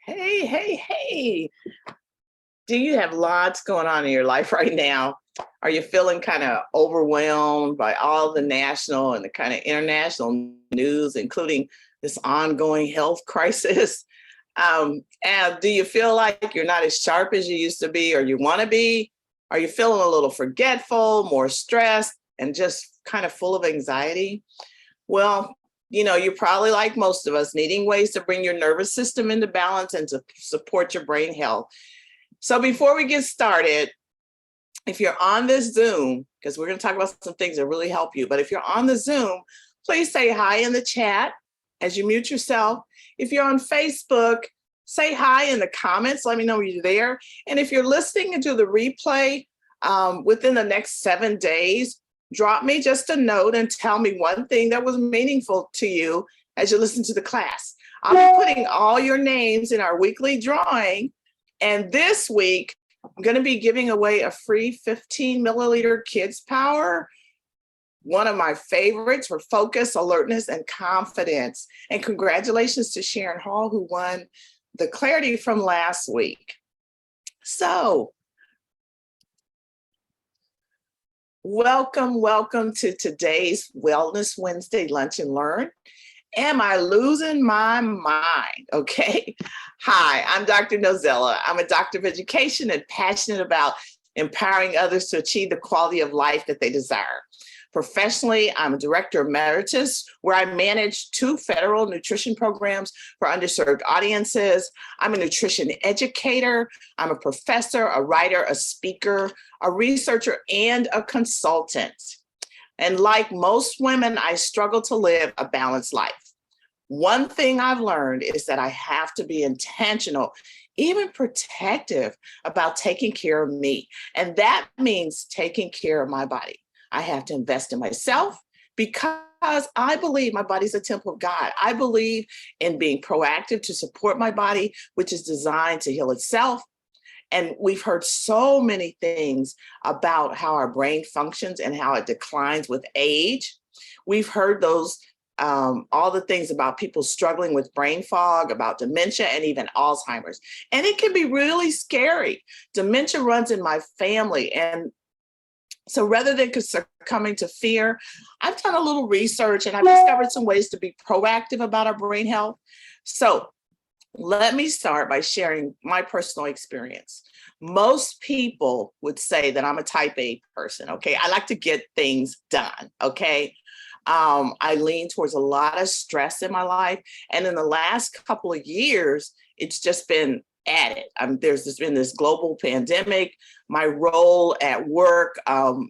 Hey, hey, hey. Do you have lots going on in your life right now? Are you feeling kind of overwhelmed by all the national and the kind of international news, including this ongoing health crisis? And do you feel like you're not as sharp as you used to be or you want to be? Are you feeling a little forgetful, more stressed, and just kind of full of anxiety? Well, you're probably like most of us, needing ways to bring your nervous system into balance and to support your brain health. So before we get started, if you're on this Zoom, because we're going to talk about some things that really help you, but if you're on the Zoom, please say hi in the chat as you mute yourself. If you're on Facebook, say hi in the comments. Let me know you're there. And if you're listening to the replay within the next 7 days, drop me just a note and tell me one thing that was meaningful to you as you listen to the class. I'll be putting all your names in our weekly drawing. And this week, I'm going to be giving away a free 15 milliliter Kids Power, one of my favorites for focus, alertness, and confidence. And congratulations to Sharon Hall, who won the Clarity from last week. So, welcome to today's Wellness Wednesday Lunch and Learn. Am I losing my mind? Okay. Hi, I'm Dr. Nozella. I'm a doctor of education and passionate about empowering others to achieve the quality of life that they desire. Professionally, I'm a director emeritus where I manage 2 federal nutrition programs for underserved audiences. I'm a nutrition educator. I'm a professor, a writer, a speaker, a researcher, and a consultant. And like most women, I struggle to live a balanced life. One thing I've learned is that I have to be intentional, even protective about taking care of me. And that means taking care of my body. I have to invest in myself because I believe my body's a temple of God. I believe in being proactive to support my body, which is designed to heal itself. And we've heard so many things about how our brain functions and how it declines with age. We've heard those all the things about people struggling with brain fog, about dementia, and even Alzheimer's. And it can be really scary. Dementia runs in my family. And so rather than succumbing to fear, I've done a little research and I've discovered some ways to be proactive about our brain health. So let me start by sharing my personal experience. Most people would say that I'm a type A person, okay? I like to get things done, okay? I lean towards a lot of stress in my life. And in the last couple of years, it's just been added. There's just been this global pandemic. My role at work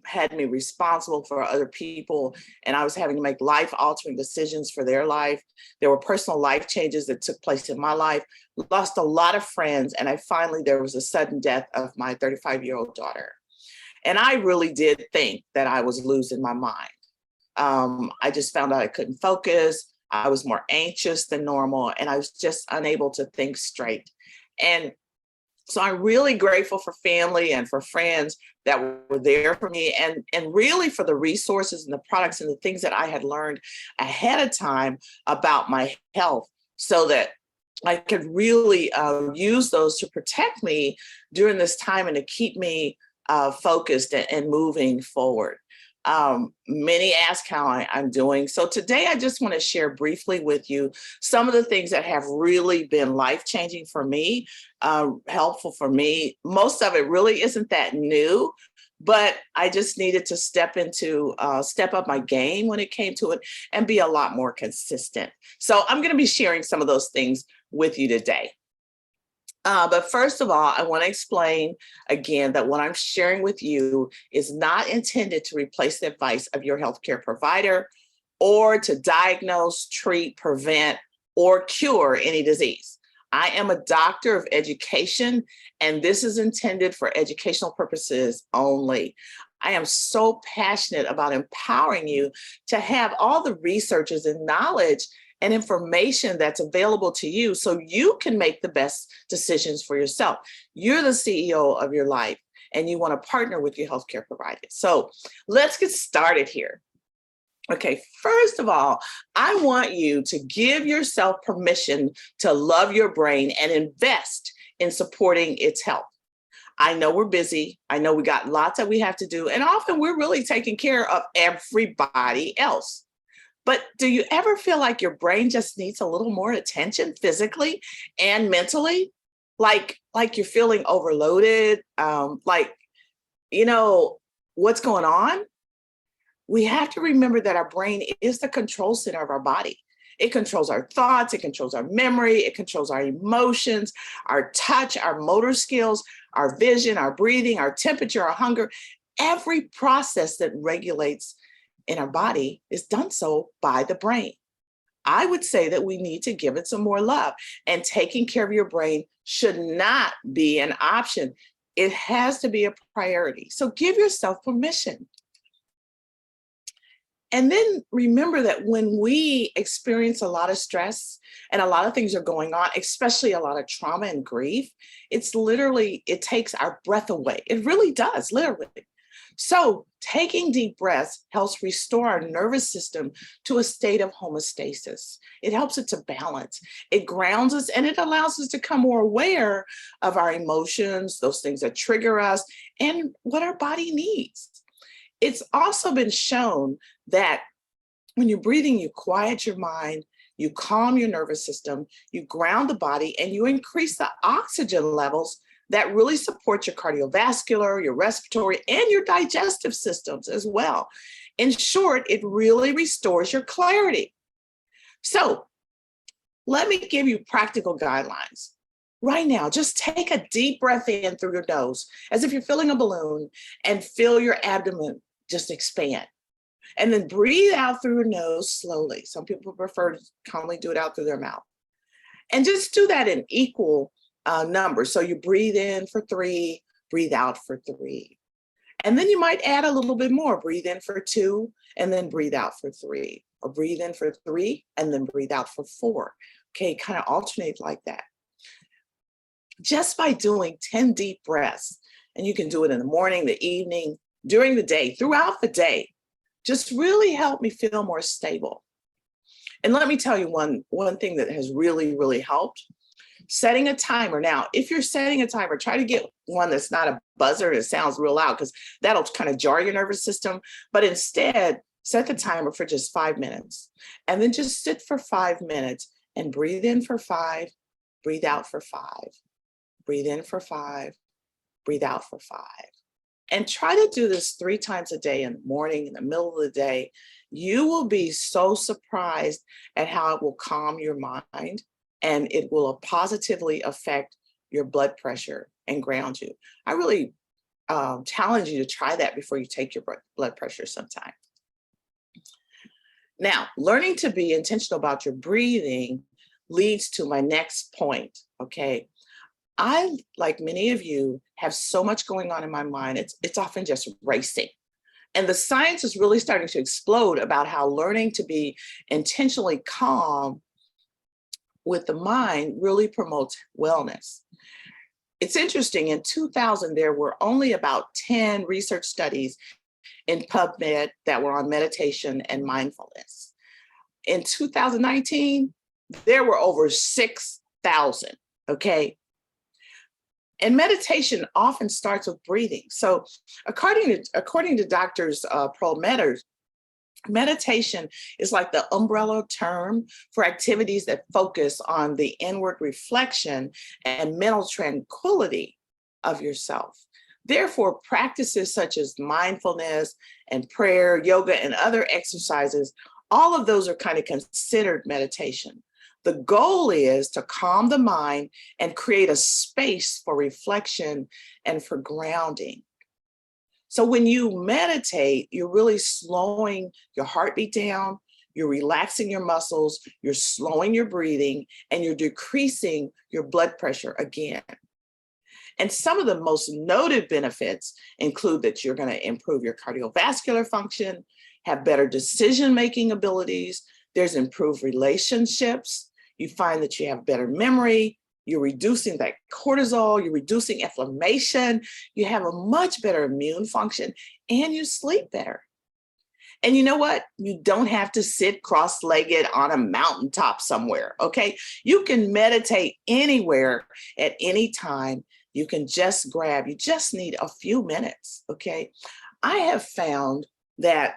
had me responsible for other people, and I was having to make life-altering decisions for their life. There were personal life changes that took place in my life, lost a lot of friends, and there was a sudden death of my 35-year-old daughter. And I really did think that I was losing my mind. I just found out I couldn't focus. I was more anxious than normal, and I was just unable to think straight. And so I'm really grateful for family and for friends that were there for me, and really for the resources and the products and the things that I had learned ahead of time about my health so that I could really use those to protect me during this time and to keep me focused and moving forward. Many ask how I'm doing. So today I just want to share briefly with you some of the things that have really been life-changing for me, helpful for me. Most of it really isn't that new, but I just needed to step up my game when it came to it and be a lot more consistent. So I'm going to be sharing some of those things with you today. But first of all, I want to explain again that what I'm sharing with you is not intended to replace the advice of your healthcare provider or to diagnose, treat, prevent, or cure any disease. I am a doctor of education, and this is intended for educational purposes only. I am so passionate about empowering you to have all the researches and knowledge and information that's available to you so you can make the best decisions for yourself. You're the CEO of your life, and you want to partner with your healthcare provider. So let's get started here. Okay, first of all, I want you to give yourself permission to love your brain and invest in supporting its health. I know we're busy. I know we got lots that we have to do, and often we're really taking care of everybody else. But do you ever feel like your brain just needs a little more attention physically and mentally? Like you're feeling overloaded, like, you know, what's going on? We have to remember that our brain is the control center of our body. It controls our thoughts, it controls our memory, it controls our emotions, our touch, our motor skills, our vision, our breathing, our temperature, our hunger. Every process that regulates in our body is done so by the brain. I would say that we need to give it some more love, and taking care of your brain should not be an option. It has to be a priority. So give yourself permission. And then remember that when we experience a lot of stress and a lot of things are going on, especially a lot of trauma and grief, it takes our breath away. It really does, literally. So taking deep breaths helps restore our nervous system to a state of homeostasis. It helps it to balance. It grounds us, and it allows us to become more aware of our emotions, those things that trigger us, and what our body needs. It's also been shown that when you're breathing, you quiet your mind, you calm your nervous system, you ground the body, and you increase the oxygen levels that really support your cardiovascular, your respiratory, and your digestive systems as well. In short, it really restores your clarity. So let me give you practical guidelines. Right now, just take a deep breath in through your nose, as if you're filling a balloon, and feel your abdomen just expand. And then breathe out through your nose slowly. Some people prefer to calmly do it out through their mouth. And just do that in equal numbers. So you breathe in for 3, breathe out for 3. And then you might add a little bit more. Breathe in for 2, and then breathe out for 3. Or breathe in for 3, and then breathe out for 4. Okay, kind of alternate like that. Just by doing 10 deep breaths, and you can do it in the morning, the evening, during the day, throughout the day, just really helped me feel more stable. And let me tell you one thing that has really, really helped. Setting a timer. Now, if you're setting a timer, try to get one that's not a buzzer that sounds real loud, because that'll kind of jar your nervous system. But instead, set the timer for just 5 minutes. And then just sit for 5 minutes and breathe in for 5, breathe out for 5. Breathe in for 5, breathe out for 5. And try to do this 3 times a day, in the morning, in the middle of the day. You will be so surprised at how it will calm your mind, and it will positively affect your blood pressure and ground you. I really challenge you to try that before you take your blood pressure sometime. Now, learning to be intentional about your breathing leads to my next point, okay? I, like many of you, have so much going on in my mind. It's often just racing. And the science is really starting to explode about how learning to be intentionally calm with the mind really promotes wellness. It's interesting, in 2000, there were only about 10 research studies in PubMed that were on meditation and mindfulness. In 2019, there were over 6,000, okay? And meditation often starts with breathing. So according to doctors Pearl Metters, meditation is like the umbrella term for activities that focus on the inward reflection and mental tranquility of yourself. Therefore, practices such as mindfulness and prayer, yoga, and other exercises, all of those are kind of considered meditation. The goal is to calm the mind and create a space for reflection and for grounding. So when you meditate, you're really slowing your heartbeat down, you're relaxing your muscles, you're slowing your breathing, and you're decreasing your blood pressure again. And some of the most noted benefits include that you're going to improve your cardiovascular function, have better decision-making abilities, there's improved relationships, you find that you have better memory, you're reducing that cortisol, you're reducing inflammation, you have a much better immune function, and you sleep better. And you know what? You don't have to sit cross-legged on a mountaintop somewhere, okay? You can meditate anywhere at any time. You can just grab, you just need a few minutes, okay? I have found that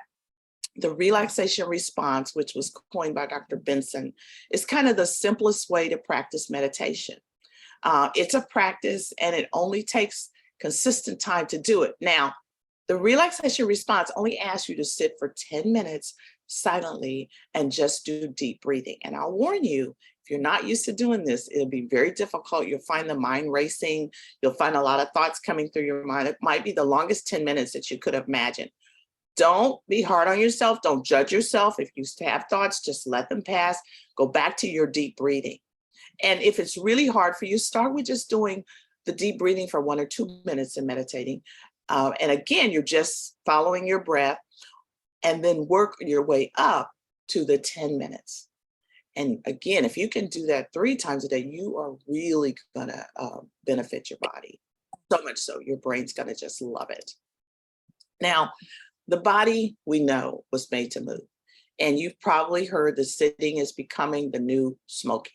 the relaxation response, which was coined by Dr. Benson, is kind of the simplest way to practice meditation. It's a practice and it only takes consistent time to do it. Now, the relaxation response only asks you to sit for 10 minutes silently and just do deep breathing. And I'll warn you, if you're not used to doing this, it'll be very difficult. You'll find the mind racing. You'll find a lot of thoughts coming through your mind. It might be the longest 10 minutes that you could have imagined. Don't be hard on yourself. Don't judge yourself. If you have thoughts, just let them pass. Go back to your deep breathing. And if it's really hard for you, start with just doing the deep breathing for 1 or 2 minutes and meditating. And again, you're just following your breath and then work your way up to the 10 minutes. And again, if you can do that 3 times a day, you are really gonna benefit your body. So much so, your brain's gonna just love it. Now, the body, we know, was made to move. And you've probably heard that sitting is becoming the new smoking.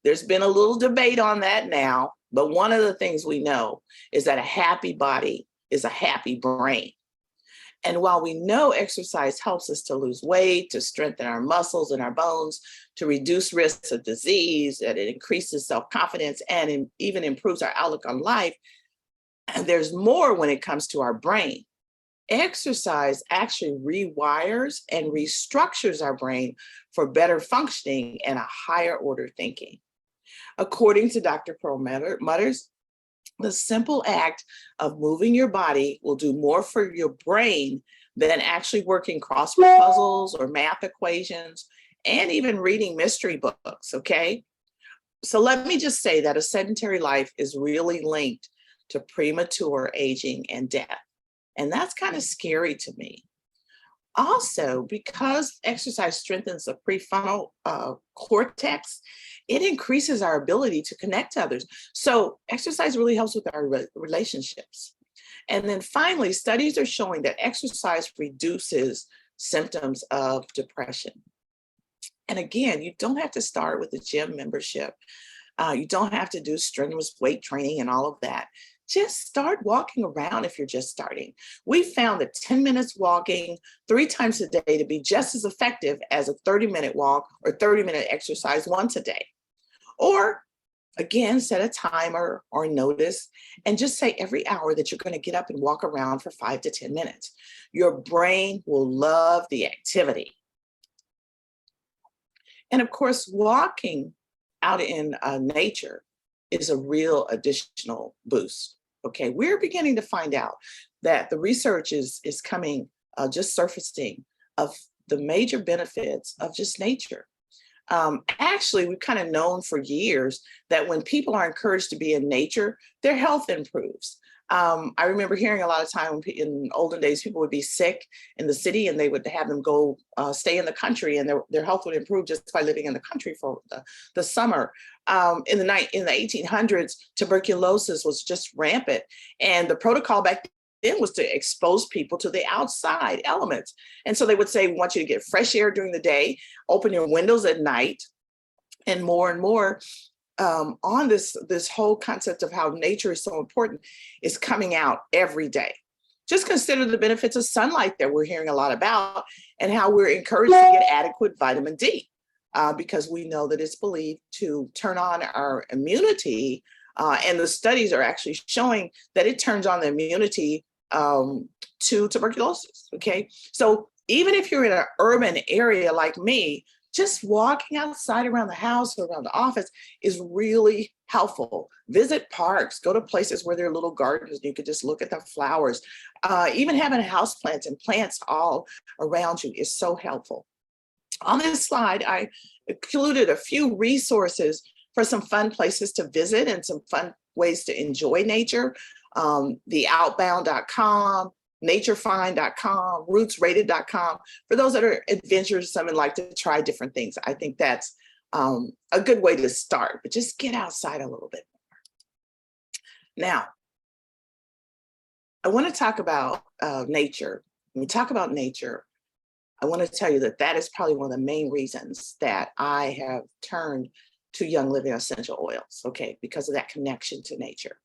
There's been a little debate on that now, but one of the things we know is that a happy body is a happy brain. And while we know exercise helps us to lose weight, to strengthen our muscles and our bones, to reduce risks of disease, that it increases self-confidence and even improves our outlook on life, and there's more when it comes to our brain. Exercise actually rewires and restructures our brain for better functioning and a higher order thinking. According to Dr. Perlmutters, the simple act of moving your body will do more for your brain than actually working crossword puzzles or math equations and even reading mystery books, okay? So let me just say that a sedentary life is really linked to premature aging and death. And that's kind of scary to me. Also, because exercise strengthens the prefrontal cortex, it increases our ability to connect to others. So exercise really helps with our relationships. And then finally, studies are showing that exercise reduces symptoms of depression. And again, you don't have to start with a gym membership. You don't have to do strenuous weight training and all of that. Just start walking around if you're just starting. We found that 10 minutes walking 3 times a day to be just as effective as a 30-minute walk or 30-minute exercise once a day. Or again, set a timer or notice and just say every hour that you're going to get up and walk around for 5 to 10 minutes. Your brain will love the activity. And of course, walking out in nature is a real additional boost. Okay, we're beginning to find out that the research is coming, just surfacing of the major benefits of just nature. Actually, we've kind of known for years that when people are encouraged to be in nature, their health improves. I remember hearing a lot of time in olden days, people would be sick in the city and they would have them go stay in the country and their health would improve just by living in the country for the summer. In the 1800s, tuberculosis was just rampant. And the protocol back then was to expose people to the outside elements. And so they would say, we want you to get fresh air during the day, open your windows at night, and more on this whole concept of how nature is so important is coming out every day. Just consider the benefits of sunlight that we're hearing a lot about and how we're encouraged to get adequate vitamin D because we know that it's believed to turn on our immunity. And the studies are actually showing that it turns on the immunity to tuberculosis, okay? So even if you're in an urban area like me, just walking outside around the house or around the office is really helpful. Visit parks, go to places where there are little gardens and you can just look at the flowers. Even having house plants and plants all around you is so helpful. On this slide, I included a few resources for some fun places to visit and some fun ways to enjoy nature. Theoutbound.com, naturefind.com, rootsrated.com, for those that are adventuresome and like to try different things. I think that's a good way to start, but just get outside a little bit more. Now, I want to talk about nature. When we talk about nature, I want to tell you that that is probably one of the main reasons that I have turned to Young Living essential oils, okay, because of that connection to nature.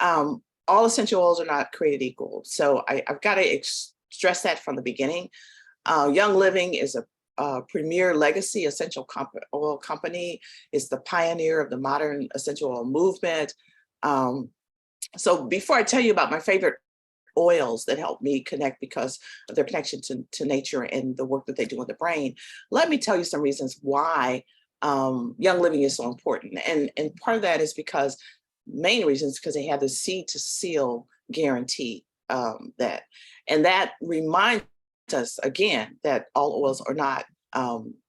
All essential oils are not created equal. So I've got to stress that from the beginning. Young Living is a premier legacy essential oil company. It's the pioneer of the modern essential oil movement. So before I tell you about my favorite oils that help me connect because of their connection to nature and the work that they do with the brain, let me tell you some reasons why Young Living is so important. And part of that is because, main reasons, because they have the seed to seal guarantee that reminds us again that all oils are not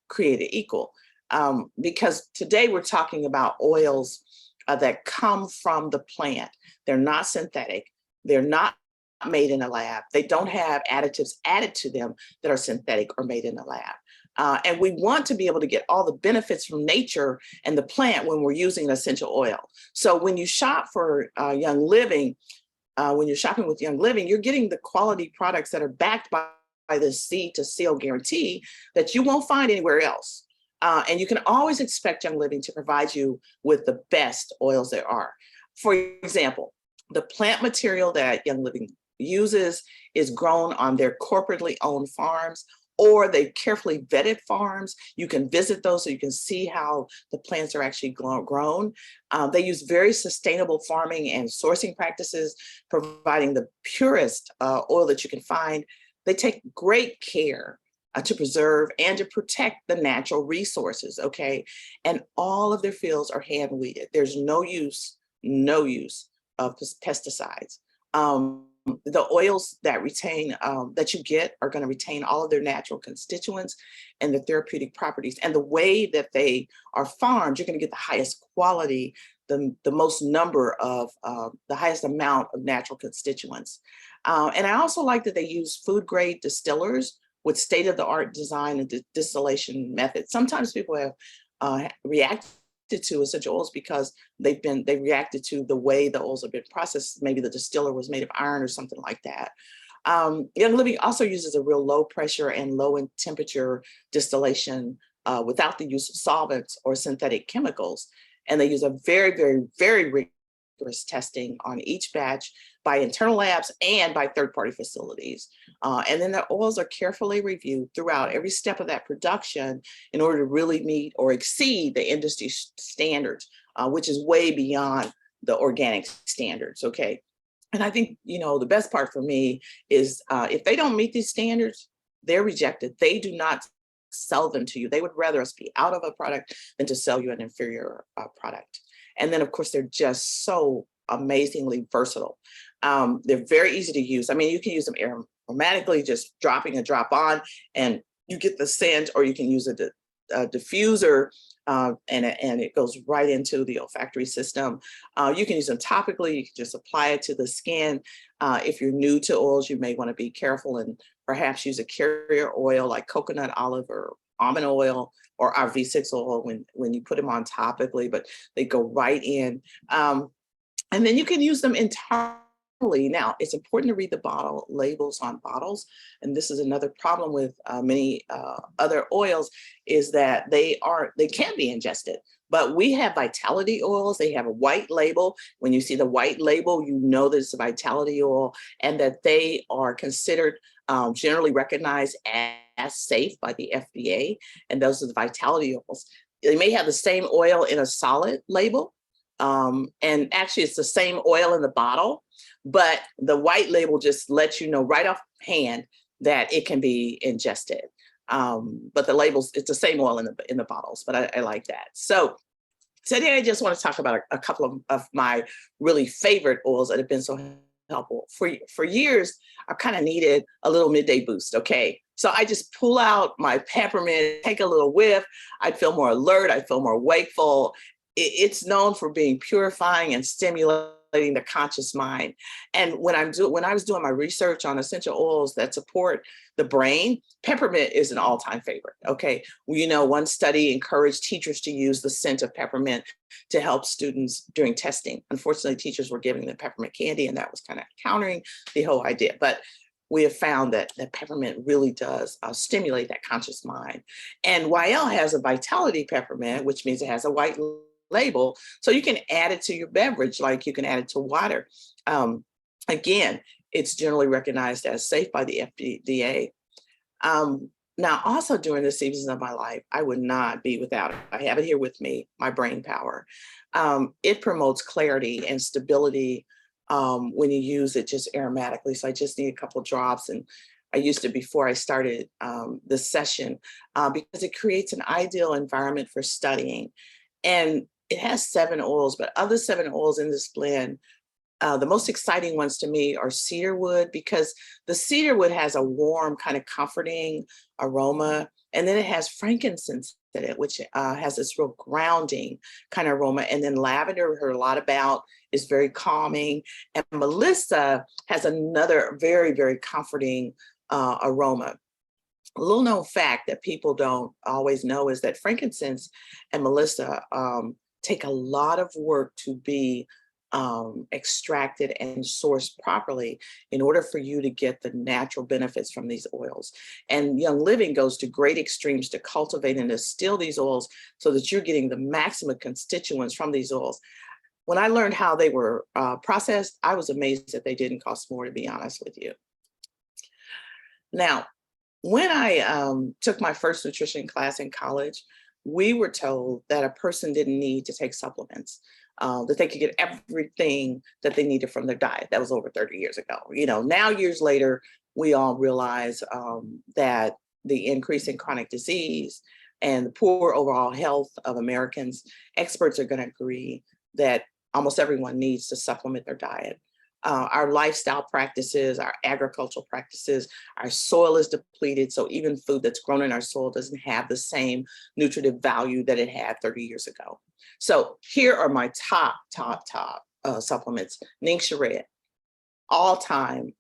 created equal. Because today we're talking about oils that come from the plant. They're not synthetic. They're not made in a lab. They don't have additives added to them that are synthetic or made in a lab. And we want to be able to get all the benefits from nature and the plant when we're using an essential oil. So when you shop for Young Living, when you're shopping with Young Living, you're getting the quality products that are backed by the seed to seal guarantee that you won't find anywhere else. And you can always expect Young Living to provide you with the best oils there are. For example, the plant material that Young Living uses is grown on their corporately owned farms, or they carefully vetted farms. You can visit those so you can see how the plants are actually grown. They use very sustainable farming and sourcing practices, providing the purest oil that you can find. They take great care to preserve and to protect the natural resources, okay? And all of their fields are hand weeded. There's no use of pesticides. The oils that that you get are going to retain all of their natural constituents and the therapeutic properties. And the way that they are farmed, you're going to get the highest quality, the most number of, the highest amount of natural constituents. And I also like that they use food grade distillers with state-of-the-art design and distillation methods. Sometimes people have reacted to essential oils because they reacted to the way the oils have been processed. Maybe the distiller was made of iron or something like that. Young Living also uses a real low pressure and low in temperature distillation without the use of solvents or synthetic chemicals. And they use a very, very, very rigorous testing on each batch by internal labs and by third-party facilities. And then the oils are carefully reviewed throughout every step of that production in order to really meet or exceed the industry standards, which is way beyond the organic standards, okay? And I think, the best part for me is if they don't meet these standards, they're rejected. They do not sell them to you. They would rather us be out of a product than to sell you an inferior product. And then, of course, they're just so amazingly versatile. They're very easy to use. I mean, you can use them aromatically, just dropping a drop on and you get the scent, or you can use a diffuser and it goes right into the olfactory system. You can use them topically. You can just apply it to the skin. If you're new to oils, you may want to be careful and perhaps use a carrier oil like coconut, olive, or almond oil, or our V6 oil when you put them on topically, but they go right in. And then you can use them entirely. Now, it's important to read the bottle labels on bottles. And this is another problem with many other oils, is that they can be ingested. But we have vitality oils. They have a white label. When you see the white label, you know that it's a vitality oil and that they are considered generally recognized as safe by the FDA. And those are the vitality oils. They may have the same oil in a solid label. And actually it's the same oil in the bottle, but the white label just lets you know right off hand that it can be ingested. But the labels, it's the same oil in the bottles, but I like that. So today I just want to talk about a couple of my really favorite oils that have been so helpful. For years, I kind of needed a little midday boost, okay? So I just pull out my peppermint, take a little whiff. I'd feel more alert, I'd feel more wakeful. It's known for being purifying and stimulating the conscious mind. And when I was doing my research on essential oils that support the brain, peppermint is an all-time favorite, okay? Well, one study encouraged teachers to use the scent of peppermint to help students during testing. Unfortunately, teachers were giving them peppermint candy, and that was kind of countering the whole idea. But we have found that peppermint really does stimulate that conscious mind. And YL has a vitality peppermint, which means it has a white label. So you can add it to your beverage, like you can add it to water. Again, it's generally recognized as safe by the FDA. Now, also during the seasons of my life, I would not be without it. I have it here with me, my brain power. It promotes clarity and stability when you use it just aromatically. So I just need a couple drops, and I used it before I started this session because it creates an ideal environment for studying. And it has 7 oils, but of the 7 oils in this blend, the most exciting ones to me are cedarwood, because the cedarwood has a warm, kind of comforting aroma. And then it has frankincense in it, which has this real grounding kind of aroma. And then lavender, we heard a lot about, is very calming. And Melissa has another very, very comforting aroma. A little known fact that people don't always know is that frankincense and Melissa take a lot of work to be extracted and sourced properly in order for you to get the natural benefits from these oils. And Young Living goes to great extremes to cultivate and distill these oils so that you're getting the maximum constituents from these oils. When I learned how they were processed, I was amazed that they didn't cost more, to be honest with you. Now, when I took my first nutrition class in college, we were told that a person didn't need to take supplements, that they could get everything that they needed from their diet. That was over 30 years ago. You know, now years later, we all realize that the increase in chronic disease and the poor overall health of Americans, experts are going to agree that almost everyone needs to supplement their diet. Our lifestyle practices, our agricultural practices, our soil is depleted. So even food that's grown in our soil doesn't have the same nutritive value that it had 30 years ago. So here are my top supplements. Ningxia Red, all time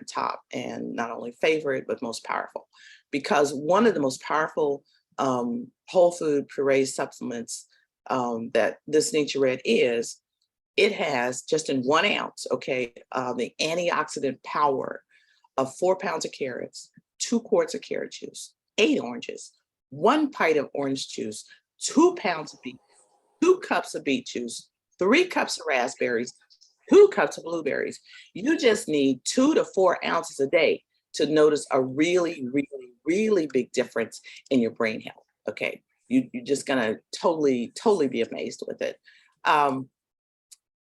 top, and not only favorite, but most powerful. Because one of the most powerful whole food puree supplements that this Ningxia Red is, it has just in 1 ounce, okay, the antioxidant power of 4 pounds of carrots, 2 quarts of carrot juice, 8 oranges, 1 pint of orange juice, 2 pounds of beet, 2 cups of beet juice, 3 cups of raspberries, 2 cups of blueberries. You just need 2 to 4 ounces a day to notice a really, really, really big difference in your brain health, okay? You're just gonna totally be amazed with it.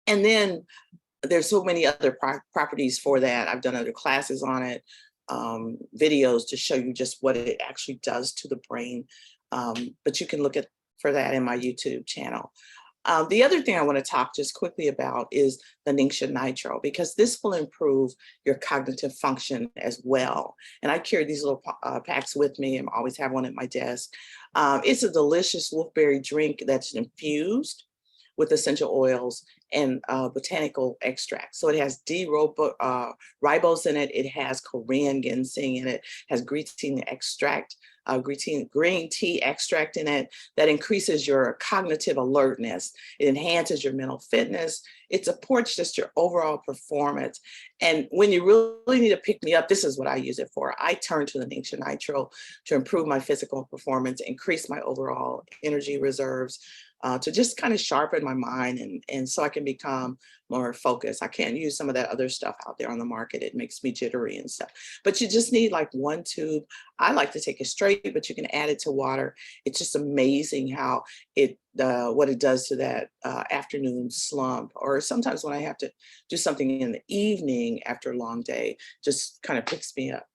And then there's so many other properties for that. I've done other classes on it, videos to show you just what it actually does to the brain. But you can look for that in my YouTube channel. The other thing I want to talk just quickly about is the Ningxia Nitro, because this will improve your cognitive function as well. And I carry these little packs with me and always have one at my desk. It's a delicious wolfberry drink that's infused with essential oils and botanical extracts. So it has ribose in it. It has Korean ginseng in it. Has green tea extract, green tea extract in it that increases your cognitive alertness. It enhances your mental fitness. It supports just your overall performance. And when you really need to pick me up, this is what I use it for. I turn to the Ningxia Nitro to improve my physical performance, increase my overall energy reserves, to just kind of sharpen my mind and so I can become more focused. I can't use some of that other stuff out there on the market. It makes me jittery and stuff. But you just need like 1 tube. I like to take it straight, but you can add it to water. It's just amazing how what it does to that afternoon slump, or sometimes when I have to do something in the evening after a long day, just kind of picks me up.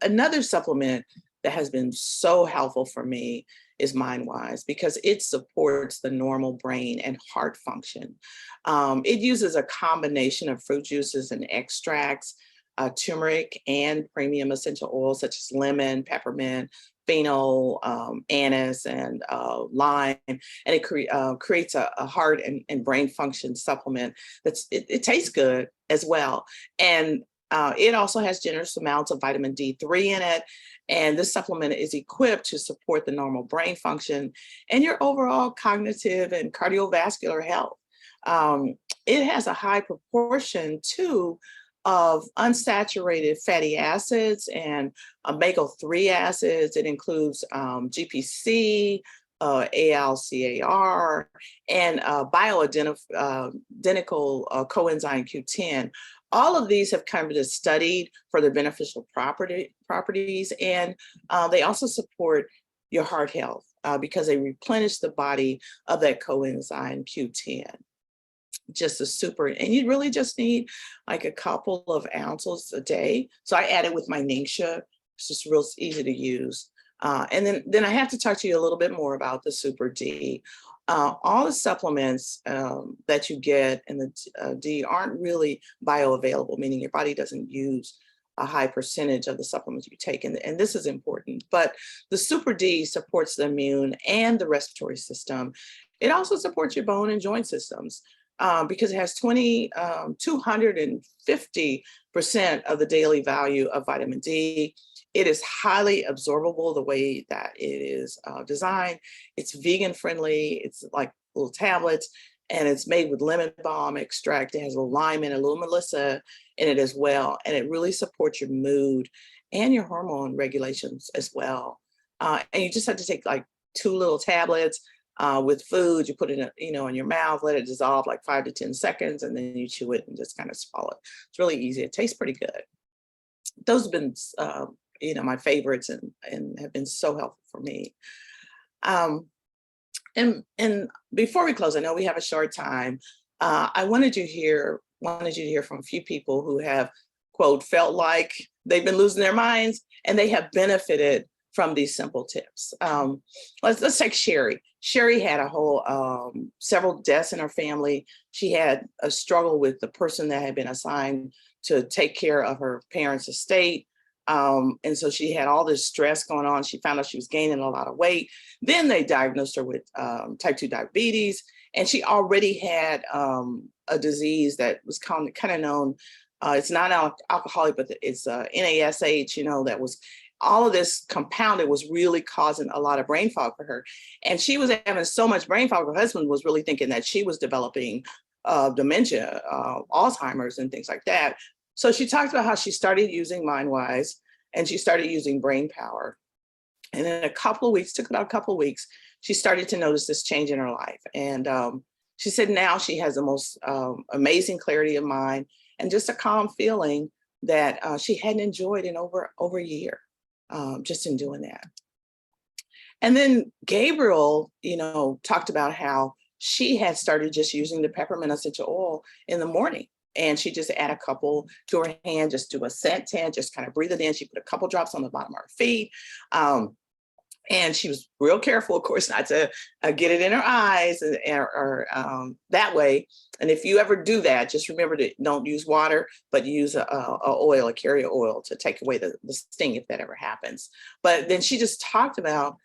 Another supplement that has been so helpful for me is MindWise, because it supports the normal brain and heart function. It uses a combination of fruit juices and extracts, turmeric and premium essential oils such as lemon, peppermint, phenol, anise, and lime. And it creates a heart and brain function supplement it tastes good as well. And it also has generous amounts of vitamin D3 in it. And this supplement is equipped to support the normal brain function and your overall cognitive and cardiovascular health. It has a high proportion too of unsaturated fatty acids and omega-3 acids. It includes GPC, ALCAR, and bioidentical coenzyme Q10. All of these have kind of been studied for their beneficial properties, and they also support your heart health because they replenish the body of that coenzyme Q10. Just a super, and you really just need like a couple of ounces a day. So I add it with my Ningxia. It's just real easy to use. And then I have to talk to you a little bit more about the Super D. All the supplements that you get in the D aren't really bioavailable, meaning your body doesn't use a high percentage of the supplements you take. And this is important, but the Super D supports the immune and the respiratory system. It also supports your bone and joint systems because it has 250% of the daily value of vitamin D. It is highly absorbable the way that it is designed. It's vegan friendly. It's like little tablets, and it's made with lemon balm extract. It has a lime and a little melissa in it as well. And it really supports your mood and your hormone regulations as well. And you just have to take like 2 little tablets with food. You put it in your mouth, let it dissolve like 5 to 10 seconds, and then you chew it and just kind of swallow it. It's really easy. It tastes pretty good. Those have been my favorites and have been so helpful for me. And before we close, I know we have a short time. I wanted you to hear from a few people who have, quote, felt like they've been losing their minds and they have benefited from these simple tips. Let's take Sherry. Sherry had a whole several deaths in her family. She had a struggle with the person that had been assigned to take care of her parents' estate. And so she had all this stress going on. She found out she was gaining a lot of weight. Then they diagnosed her with type 2 diabetes, and she already had a disease that was kind of known. It's not alcoholic, but it's NASH, that was all of this compounded was really causing a lot of brain fog for her. And she was having so much brain fog, her husband was really thinking that she was developing dementia, Alzheimer's and things like that. So she talked about how she started using MindWise and she started using brain power. And in took about a couple of weeks, she started to notice this change in her life. And she said now she has the most amazing clarity of mind and just a calm feeling that she hadn't enjoyed in over a year, just in doing that. And then Gabriel, talked about how she had started just using the peppermint essential oil in the morning. And she just add a couple to her hand, just do a scent tint, just kind of breathe it in. She put a couple drops on the bottom of her feet. And she was real careful, of course, not to get it in her eyes or that way. And if you ever do that, just remember to don't use water, but use a oil, a carrier oil, to take away the sting if that ever happens. But then she just talked about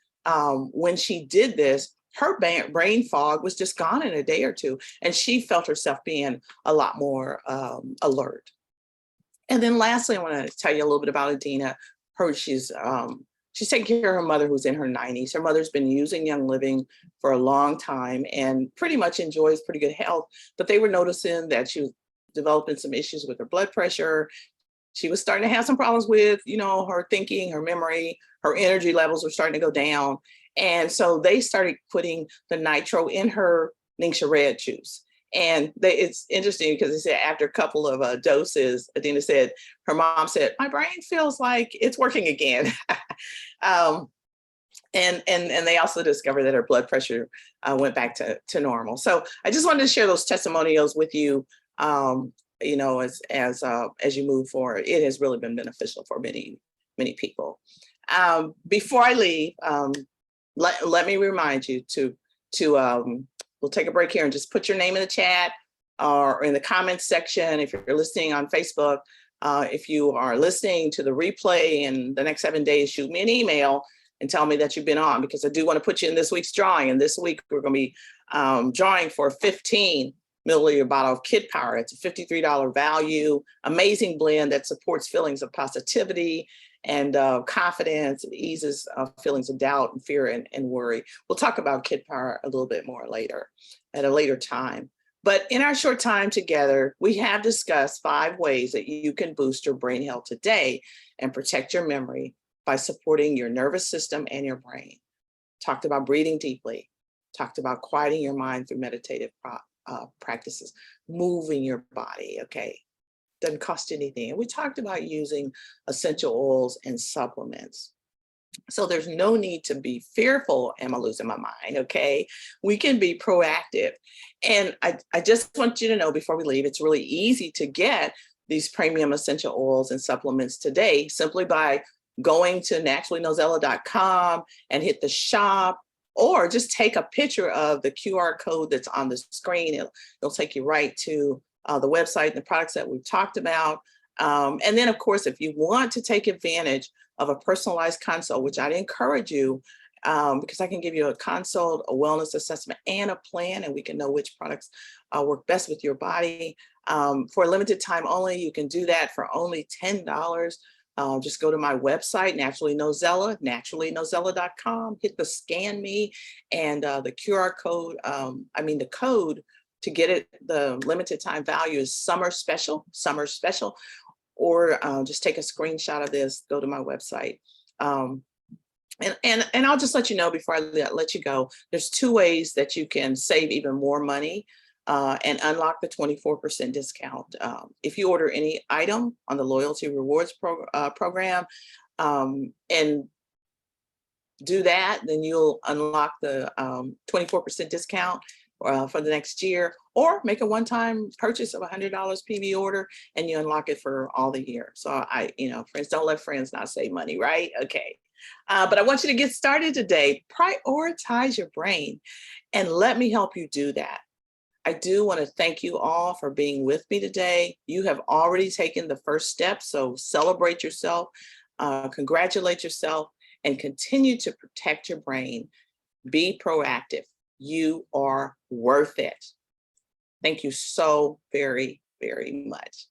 when she did this, her brain fog was just gone in a day or two, and she felt herself being a lot more alert. And then lastly, I want to tell you a little bit about Adina. She's taking care of her mother who's in her 90s. Her mother's been using Young Living for a long time and pretty much enjoys pretty good health, but they were noticing that she was developing some issues with her blood pressure. She was starting to have some problems with, her thinking, her memory, her energy levels were starting to go down. And so they started putting the nitro in her Ningxia Red juice. And it's interesting because they said after a couple of doses, Adina said, her mom said, my brain feels like it's working again. And they also discovered that her blood pressure went back to normal. So I just wanted to share those testimonials with you, as you move forward. It has really been beneficial for many, many people. Before I leave, let me remind you to we'll take a break here and just put your name in the chat or in the comments section if you're listening on Facebook. If you are listening to the replay in the next 7 days, shoot me an email and tell me that you've been on, because I do want to put you in this week's drawing. And this week we're going to be drawing for a 15 milliliter bottle of Kid Power. It's a $53 value, amazing blend that supports feelings of positivity and confidence. It eases feelings of doubt and fear and worry. We'll talk about Kid Power a little bit more later, at a later time. But in our short time together, we have discussed 5 ways that you can boost your brain health today and protect your memory by supporting your nervous system and your brain. Talked about breathing deeply, talked about quieting your mind through meditative practices, moving your body, okay? Doesn't cost anything. And we talked about using essential oils and supplements. So there's no need to be fearful, am I losing my mind? Okay. We can be proactive. And I just want you to know before we leave, it's really easy to get these premium essential oils and supplements today simply by going to naturallynozella.com and hit the shop, or just take a picture of the QR code that's on the screen. It'll take you right to the website and the products that we've talked about. And then, of course, if you want to take advantage of a personalized consult, which I'd encourage you, because I can give you a consult, a wellness assessment, and a plan, and we can know which products work best with your body. For a limited time only, you can do that for only $10. Just go to my website, Naturally Nozella, naturallynozella.com, hit the scan me, and the QR code, the code to get it, the limited time value is summer special, or just take a screenshot of this, go to my website. And I'll just let you know before I let you go, there's 2 ways that you can save even more money and unlock the 24% discount. If you order any item on the Loyalty Rewards program and do that, then you'll unlock the 24% discount for the next year, or make a one-time purchase of $100 PV order and you unlock it for all the year. So friends, don't let friends not save money, right? Okay. But I want you to get started today. Prioritize your brain and let me help you do that. I do want to thank you all for being with me today. You have already taken the first step, so celebrate yourself, congratulate yourself, and continue to protect your brain. Be proactive. You are worth it. Thank you so very, very much.